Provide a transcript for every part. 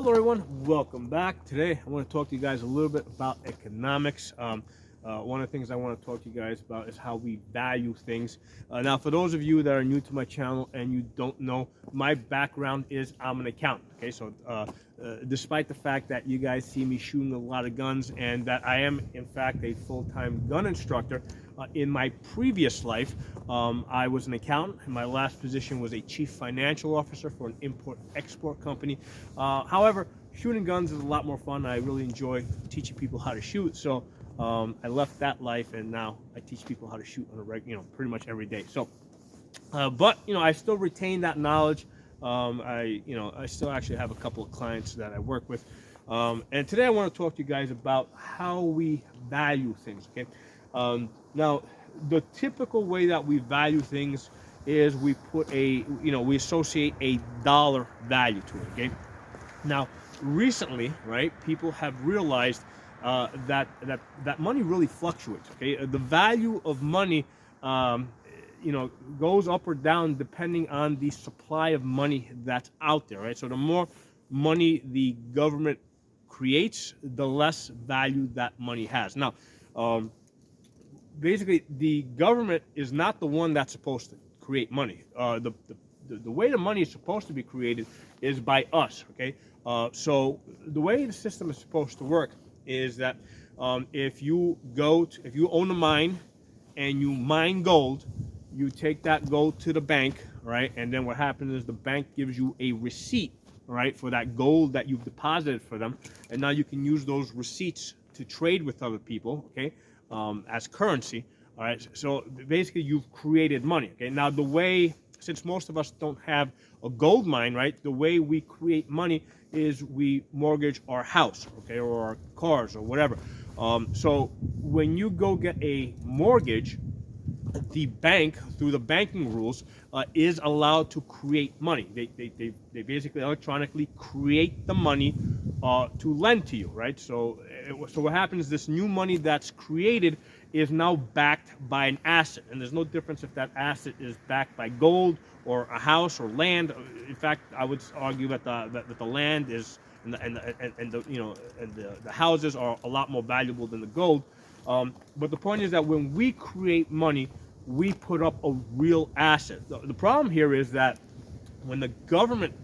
Hello, everyone. Welcome back. Today, I want to talk to you guys a little bit about economics. One of the things I want to talk to you guys about is how we value things. Now, for those of you that are new to my channel and you don't know, my background is I'm an accountant. Okay, so despite the fact that you guys see me shooting a lot of guns and that I am, in fact, a full-time gun instructor, in my previous life, I was an accountant. My last position was a chief financial officer for an import-export company. However, shooting guns is a lot more fun. I really enjoy teaching people how to shoot. So I left that life, and now I teach people how to shoot on pretty much every day. So, but I still retain that knowledge. I still actually have a couple of clients that I work with. And today I want to talk to you guys about how we value things. Okay. Now, the typical way that we value things is we put we associate a dollar value to it. Okay. Now, recently, right, people have realized that money really fluctuates. Okay, the value of money, goes up or down depending on the supply of money that's out there. Right, so the more money the government creates, the less value that money has. Now, basically, the government is not the one that's supposed to create money. The way the money is supposed to be created is by us. Okay, so the way the system is supposed to work is that if you own a mine and you mine gold, you take that gold to the bank, right? And then what happens is the bank gives you a receipt, right, for that gold that you've deposited for them, and now you can use those receipts to trade with other people, okay, as currency. All right, so basically you've created money. Okay, now since most of us don't have a gold mine, right, the way we create money is we mortgage our house, okay, or our cars or whatever. So when you go get a mortgage, the bank, through the banking rules, is allowed to create money. They basically electronically create the money to lend to you, right? So what happens, this new money that's created is now backed by an asset, and there's no difference if that asset is backed by gold or a house or land. In fact, I would argue that the land is and the houses are a lot more valuable than the gold. But the point is that when we create money, we put up a real asset. The problem here is that when the government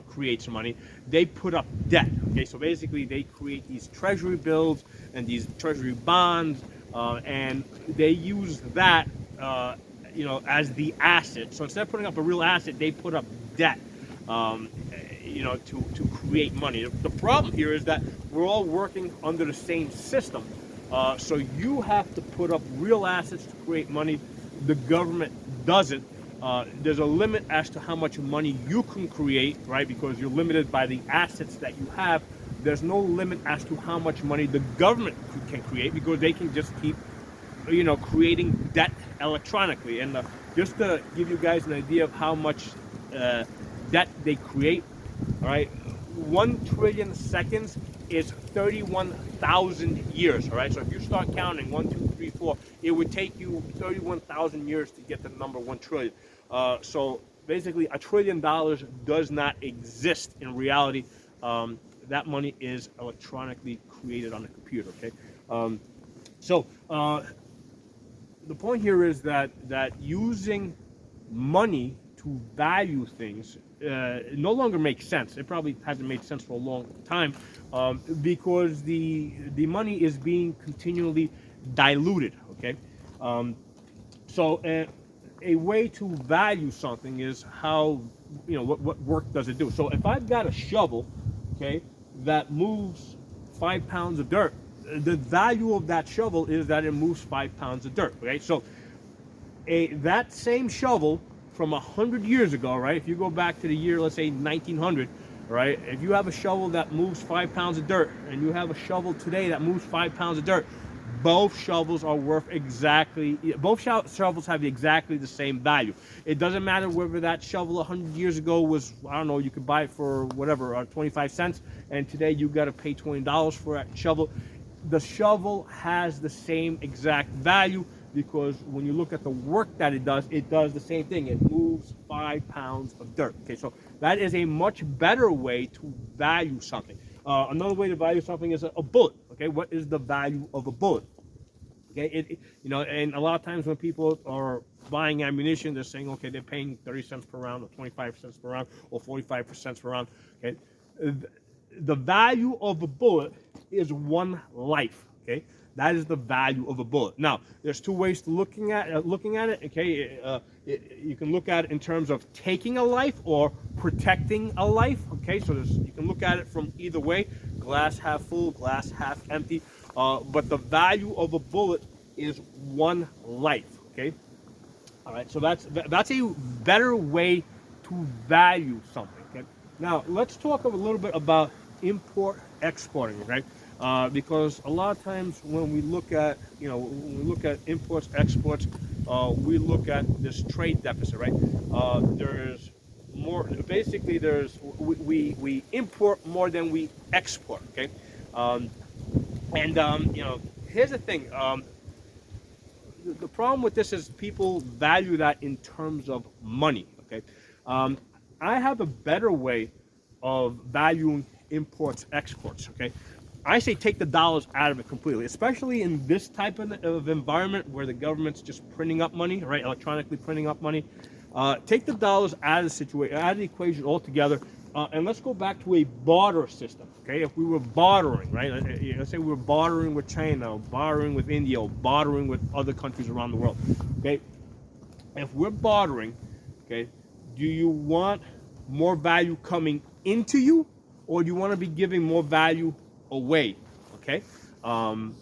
creates money, they put up debt. Okay, so basically they create these treasury bills and these treasury bonds, and they use that, as the asset. So instead of putting up a real asset, they put up debt. To create money. The problem here is that we're all working under the same system. So you have to put up real assets to create money. The government doesn't. There's a limit as to how much money you can create, right? Because you're limited by the assets that you have. There's no limit as to how much money the government can create, because they can just keep, creating debt electronically. And just to give you guys an idea of how much debt they create, all right, 1 trillion seconds is 31,000 years. All right, so if you start counting 1, 2, 3, 4, it would take you 31,000 years to get the number 1 trillion. So basically, $1 trillion does not exist in reality. That money is electronically created on the computer. Okay, so the point here is that using money to value things no longer makes sense. It probably hasn't made sense for a long time, because the money is being continually diluted. Okay, so a way to value something is how, what work does it do. So if I've got a shovel, okay, that moves 5 pounds of dirt, the value of that shovel is that it moves 5 pounds of dirt. Okay, so that same shovel from 100 years ago, right? If you go back to the year, let's say 1900, right? If you have a shovel that moves 5 pounds of dirt, and you have a shovel today that moves 5 pounds of dirt, both shovels are worth both shovels have exactly the same value. It doesn't matter whether that shovel 100 years ago was, I don't know, you could buy it for whatever, 25 cents, and today you got to pay $20 for that shovel. The shovel has the same exact value because when you look at the work that it does the same thing. It moves 5 pounds of dirt. Okay, so that is a much better way to value something. Another way to value something is a bullet. Okay, what is the value of a bullet? Okay, and a lot of times when people are buying ammunition, they're saying, okay, they're paying 30 cents per round, or 25 cents per round, or 45% per round. Okay, the value of a bullet is one life. Okay, that is the value of a bullet. Now, there's two ways to looking at it. Okay, you can look at it in terms of taking a life or protecting a life. Okay, so you can look at it from either way: glass half full, glass half empty. But the value of a bullet is one life. Okay, all right. So that's a better way to value something. Okay. Now let's talk a little bit about import exporting, right? Because a lot of times when we look at imports exports, we look at this trade deficit, right? There's more. Basically, we import more than we export. Okay. Here's the thing. The problem with this is people value that in terms of money. Okay, I have a better way of valuing imports, exports. Okay, I say take the dollars out of it completely, especially in this type of environment where the government's just printing up money, right? Electronically printing up money. Take the dollars out of the situation, out of the equation altogether. And let's go back to a barter system. Okay, if we were bartering, right? Let's say we were bartering with China, or bartering with India, or bartering with other countries around the world. Okay, if we're bartering, okay, do you want more value coming into you, or do you want to be giving more value away? Okay, I mean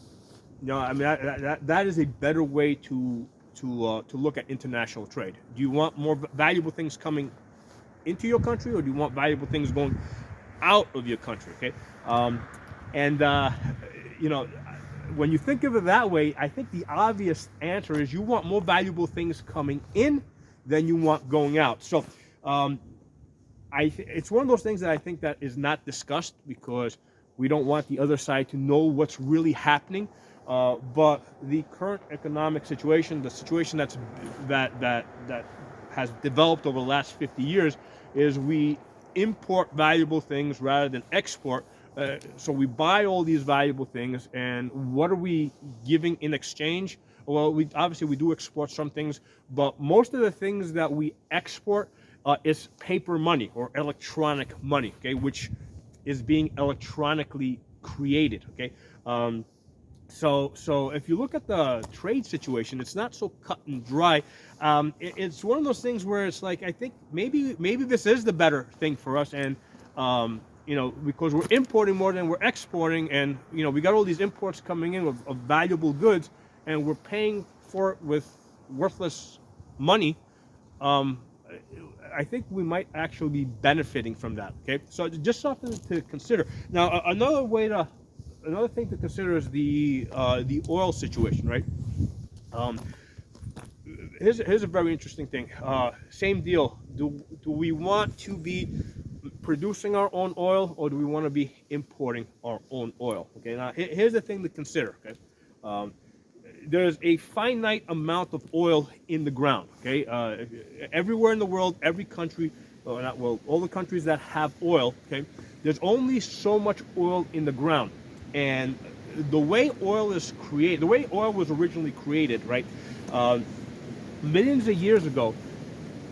that is a better way to look at international trade. Do you want more valuable things coming into your country, or do you want valuable things going out of your country? Okay, when you think of it that way, I think the obvious answer is you want more valuable things coming in than you want going out. So it's one of those things that I think that is not discussed because we don't want the other side to know what's really happening. But the current economic situation, the situation that has developed over the last 50 years, is we import valuable things rather than export. So we buy all these valuable things, and what are we giving in exchange? Well, we do export some things, but most of the things that we export is paper money or electronic money, okay, which is being electronically created, okay. So if you look at the trade situation, it's not so cut and dry. It's one of those things where it's like, I think maybe this is the better thing for us, and because we're importing more than we're exporting, and we got all these imports coming in of valuable goods, and we're paying for it with worthless money. I think we might actually be benefiting from that. Okay, so just something to consider. Now, another thing to consider is the oil situation, right? Here's a very interesting thing. Same deal. Do we want to be producing our own oil, or do we want to be importing our own oil? Okay. Now here's the thing to consider. Okay. There's a finite amount of oil in the ground. Okay. Everywhere in the world, every country, all the countries that have oil. Okay. There's only so much oil in the ground. And the way oil is created, the way oil was originally created, right? Millions of years ago,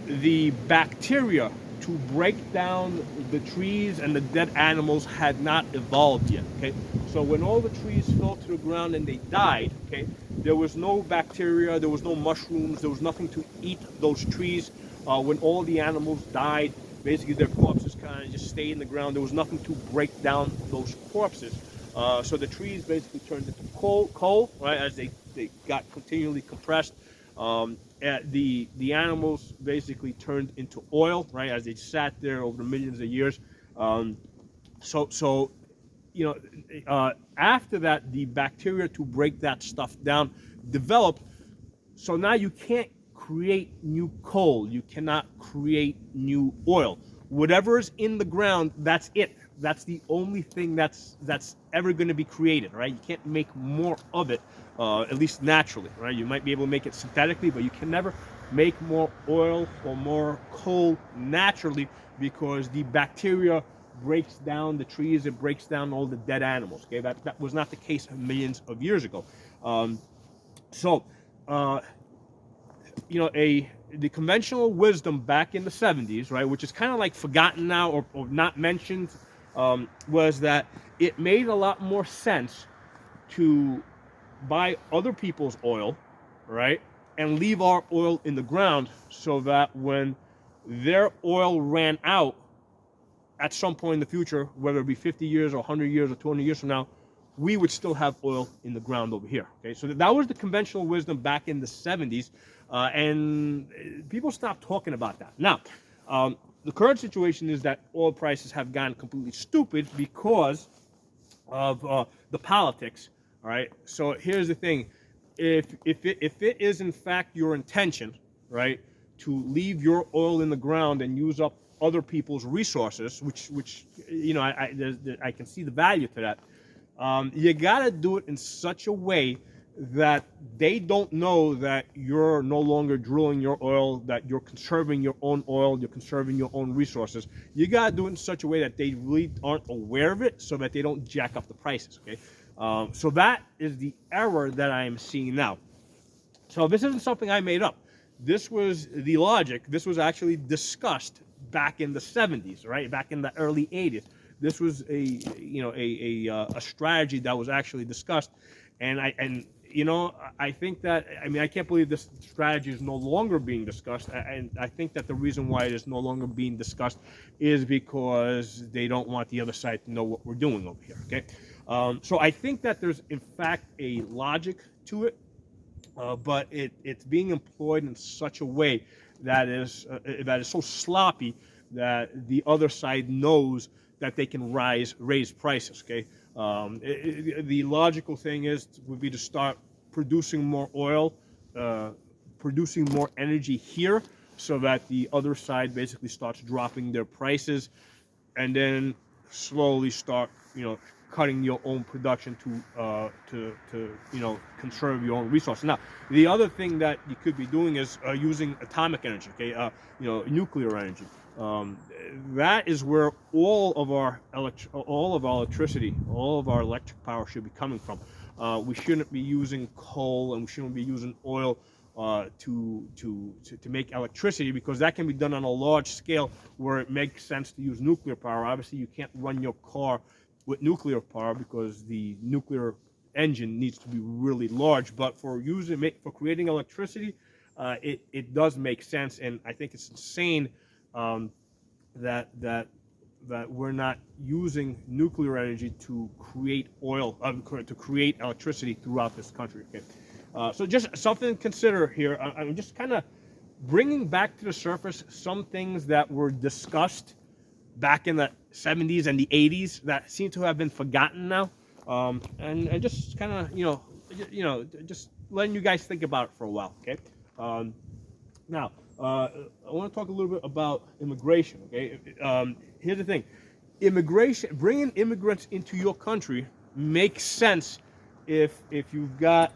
the bacteria to break down the trees and the dead animals had not evolved yet. Okay, so when all the trees fell to the ground and they died, okay, there was no bacteria, there was no mushrooms, there was nothing to eat those trees. When all the animals died, basically their corpses kind of just stayed in the ground. There was nothing to break down those corpses. So the trees basically turned into coal, right, as they got continually compressed. The animals basically turned into oil, right, as they sat there over the millions of years. After that, the bacteria to break that stuff down developed. So now you can't create new coal. You cannot create new oil. Whatever is in the ground, that's it. That's the only thing that's ever going to be created, right? You can't make more of it, at least naturally, right? You might be able to make it synthetically, but you can never make more oil or more coal naturally, because the bacteria breaks down the trees, it breaks down all the dead animals. Okay, that was not the case millions of years ago. So, you know, the conventional wisdom back in the 70s, right, which is kind of like forgotten now, or not mentioned, was that it made a lot more sense to buy other people's oil, right, and leave our oil in the ground, so that when their oil ran out at some point in the future, whether it be 50 years or 100 years or 200 years from now, we would still have oil in the ground over here. Okay, so that was the conventional wisdom back in the 70s, and people stopped talking about that. Now, the current situation is that oil prices have gone completely stupid because of the politics. All right. So here's the thing: if it is in fact your intention, right, to leave your oil in the ground and use up other people's resources, which you know, I can see the value to that. You gotta do it in such a way that they don't know that you're no longer drilling your oil, that you're conserving your own oil, you're conserving your own resources. You gotta do it in such a way that they really aren't aware of it, so that they don't jack up the prices. Okay, so that is the error that I am seeing now. So this isn't something I made up. This was the logic. This was actually discussed back in the 70s, right? Back in the early 80s. This was a strategy that was actually discussed, and I think that, I mean, I can't believe this strategy is no longer being discussed, and I think that the reason why it is no longer being discussed is because they don't want the other side to know what we're doing over here. Okay, so I think that there's in fact a logic to it. But it's being employed in such a way that is so sloppy that the other side knows that they can raise prices. Okay, the logical thing would be to start producing more oil, producing more energy here, so that the other side basically starts dropping their prices, and then slowly start, cutting your own production to conserve your own resources. Now, the other thing that you could be doing is using atomic energy, okay, nuclear energy. That is where all of our electricity, all of our electric power should be coming from. We shouldn't be using coal, and we shouldn't be using oil to make electricity, because that can be done on a large scale where it makes sense to use nuclear power. Obviously, you can't run your car with nuclear power because the nuclear engine needs to be really large. But for creating electricity, it does make sense, and I think it's insane that we're not using nuclear energy to create oil, to create electricity throughout this country. Okay, so just something to consider here. I'm just kind of bringing back to the surface some things that were discussed back in the 70s and the 80s that seem to have been forgotten now, and just kind of just letting you guys think about it for a while. Okay, now I want to talk a little bit about immigration. Okay, here's the thing: bringing immigrants into your country makes sense if you've got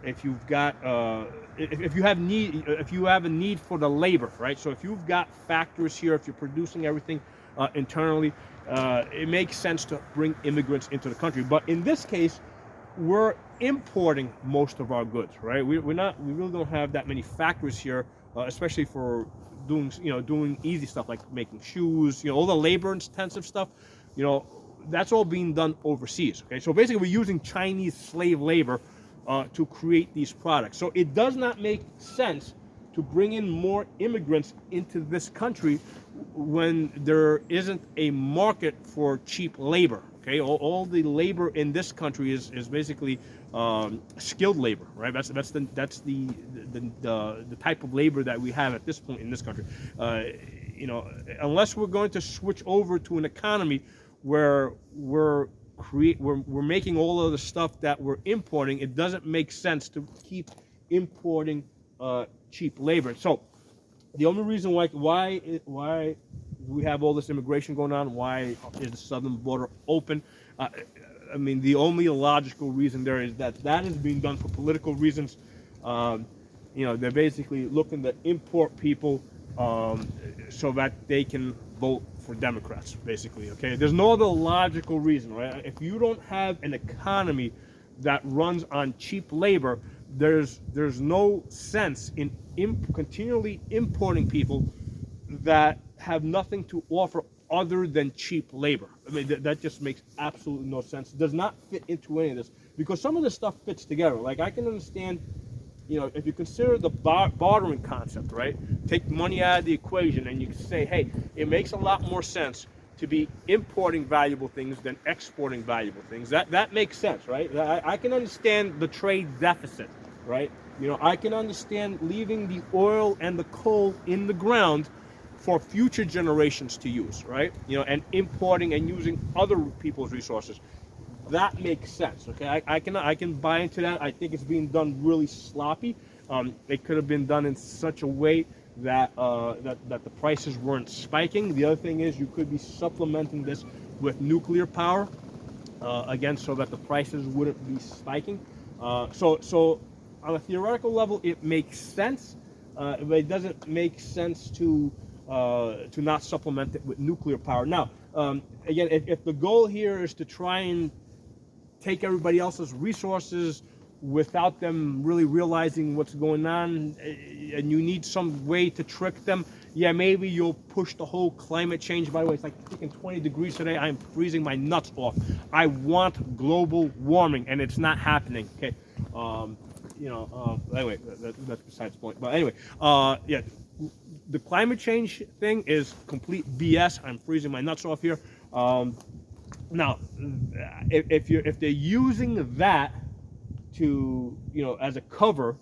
if you have a need for the labor, right? So if you've got factories here, if you're producing everything internally, it makes sense to bring immigrants into the country. But in this case, we're importing most of our goods, right? We really don't have that many factories here, especially for doing easy stuff like making shoes, all the labor intensive stuff, that's all being done overseas. Okay, so basically we're using Chinese slave labor to create these products. So it does not make sense to bring in more immigrants into this country when there isn't a market for cheap labor. Okay, all the labor in this country is basically skilled labor, right? That's the type of labor that we have at this point in this country. Unless we're going to switch over to an economy where we're making all of the stuff that we're importing, it doesn't make sense to keep importing cheap labor. So the only reason why we have all this immigration going on? Why is the southern border open? Uh, I mean, the only logical reason there is that that is being done for political reasons. Um, they're basically looking to import people so that they can vote for Democrats, basically. Okay, there's no other logical reason, right? If you don't have an economy that runs on cheap labor, there's no sense in continually importing people that have nothing to offer other than cheap labor. I mean, that just makes absolutely no sense. It does not fit into any of this, because some of this stuff fits together. Like, I can understand, if you consider the bartering concept, right? Take money out of the equation, and you can say, hey, it makes a lot more sense to be importing valuable things than exporting valuable things. That makes sense, right? I can understand the trade deficit, right? I can understand leaving the oil and the coal in the ground for future generations to use, right? And importing and using other people's resources. That makes sense. Okay, I can buy into that. I think it's being done really sloppy. It could have been done in such a way that that the prices weren't spiking. The other thing is, you could be supplementing this with nuclear power, again, so that the prices wouldn't be spiking. So on a theoretical level, it makes sense, but it doesn't make sense to not supplement it with nuclear power. Now, again, if the goal here is to try and take everybody else's resources without them really realizing what's going on, and you need some way to trick them, yeah, maybe you'll push the whole climate change. By the way, it's like freaking 20 degrees today. I'm freezing my nuts off. I want global warming, and it's not happening. Okay, anyway, that's besides the point. But anyway, yeah, the climate change thing is complete BS. I'm freezing my nuts off here. Now, if they're using that to, as a cover,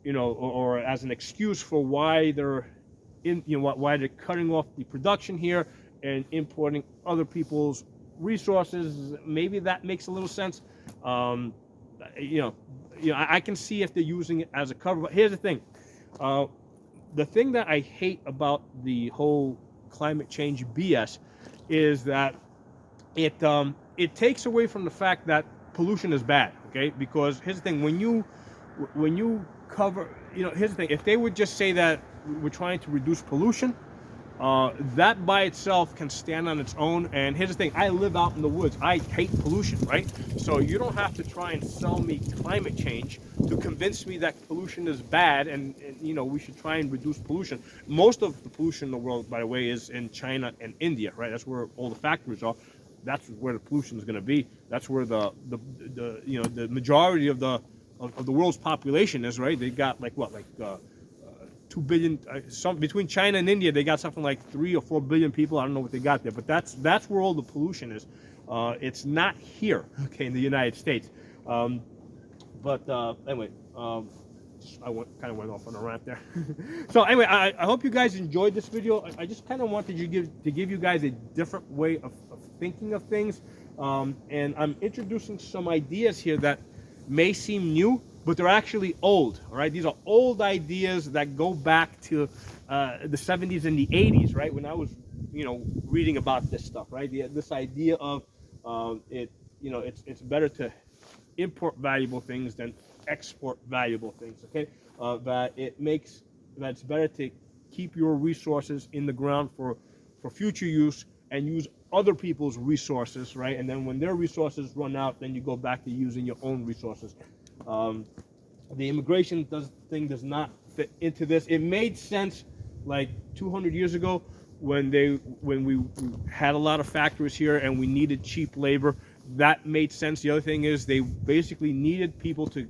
or as an excuse for why they're why they're cutting off the production here and importing other people's resources, maybe that makes a little sense. I can see if they're using it as a cover. But here's the thing. The thing that I hate about the whole climate change BS is that it takes away from the fact that pollution is bad. Okay, because here's the thing: when you cover, here's the thing: if they would just say that we're trying to reduce pollution, that by itself can stand on its own. And here's the thing: I live out in the woods. I hate pollution, right? So you don't have to try and sell me climate change to convince me that pollution is bad, and we should try and reduce pollution. Most of the pollution in the world, by the way, is in China and India, right? That's where all the factories are. That's where the pollution is going to be. That's where the majority of the world's population is, right? They got 2 billion. Between China and India, they got something like 3 or 4 billion people. I don't know what they got there, but that's where all the pollution is. It's not here, okay, in the United States. But anyway, I kind of went off on a rant there. So anyway, I hope you guys enjoyed this video. I just kind of wanted to give you guys a different way of thinking of things, and I'm introducing some ideas here that may seem new, but they're actually old. All right, these are old ideas that go back to the 70s and the 80s, right? When I was, reading about this stuff, right? This idea of it's better to import valuable things than export valuable things. Okay, that it's better to keep your resources in the ground for future use and use other people's resources, right? And then when their resources run out, then you go back to using your own resources. The immigration thing does not fit into this. It made sense like 200 years ago when we had a lot of factories here and we needed cheap labor. That made sense. The other thing is they basically needed people to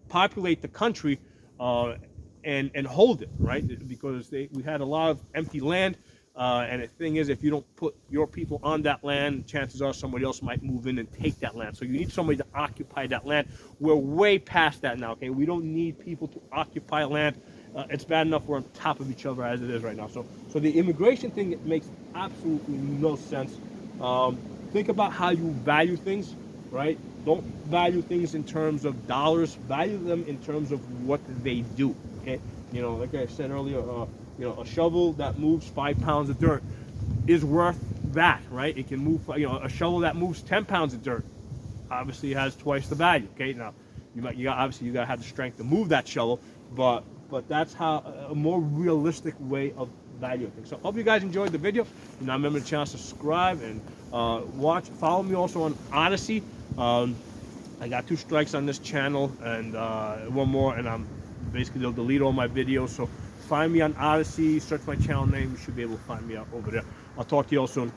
populate the country and hold it, right? Because we had a lot of empty land. And the thing is, if you don't put your people on that land, chances are somebody else might move in and take that land. So you need somebody to occupy that land. We're way past that now, okay? We don't need people to occupy land. It's bad enough we're on top of each other as it is right now. So the immigration thing, it makes absolutely no sense. Think about how you value things, right? Don't value things in terms of dollars. Value them in terms of what they do, okay? Like I said earlier, You know, a shovel that moves 5 pounds of dirt is worth that, right? It can move, you know, a shovel that moves 10 pounds of dirt obviously has twice the value. Okay, now obviously you gotta have the strength to move that shovel, but that's how a more realistic way of valuing things. So hope you guys enjoyed the video. You know, remember the channel, subscribe and follow me also on Odyssey. I got 2 strikes on this channel and 1 more, and I'm basically, they'll delete all my videos. So find me on Odyssey, search my channel name, you should be able to find me out over there. I'll talk to you all soon.